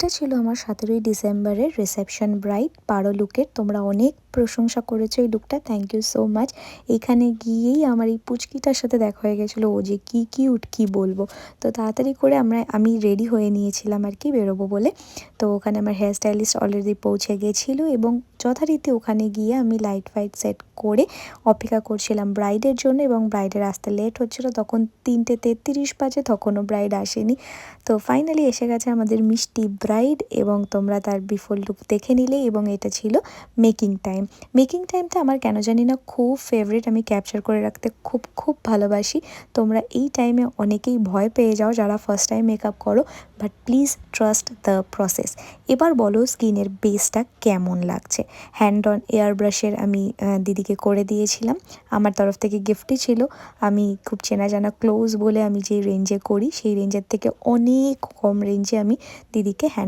এটা ছিল আমার 17ই ডিসেম্বরের রিসেপশন ব্রাইড পারো লুকের। তোমরা অনেক প্রশংসা করেছো এই লুকটা, থ্যাংক ইউ সো মাচ। এখানে গিয়েই আমার এই পুচকিটার সাথে দেখা হয়ে গেছিলো, ও যে কী কিউট কী বলবো। তো তাড়াতাড়ি করে আমি রেডি হয়ে নিয়েছিলাম আর কি বেরোবো বলে। তো ওখানে আমার হেয়ার স্টাইলিস্ট অলরেডি পৌঁছে গেছিলো এবং যথারীতি ওখানে গিয়ে আমি লাইট ফাইট সেট করে অপেক্ষা করছিলাম ব্রাইডের জন্য, এবং ব্রাইডের আসতে লেট হচ্ছিলো। তখন 3:33 বাজে, তখনও ব্রাইড আসেনি। তো ফাইনালি এসে গেছে আমাদের মিষ্টি ব্রাইড, এবং তোমরা তার বিফোর লুক দেখে নিলে। এবং এটা ছিল মেকিং টাইম। মেকিং টাইমটা আমার কেন জানি না খুব ফেভারিট, আমি ক্যাপচার করে রাখতে খুব খুব ভালোবাসি। তোমরা এই টাইমে অনেকেই ভয় পেয়ে যাও যারা ফার্স্ট টাইম মেকআপ করো, but please trust the process. এবার বলো স্কিনের বেসটা কেমন লাগছে। হ্যান্ড অন এয়ার ব্রাশের আমি দিদিকে করে দিয়েছিলাম, আমার তরফ থেকে গিফটই ছিল। আমি খুব চেনা জানা ক্লোজ বলে আমি যে রেঞ্জে করি সেই রেঞ্জের থেকে অনেক কম রেঞ্জে আমি দিদিকে হ্যান্ড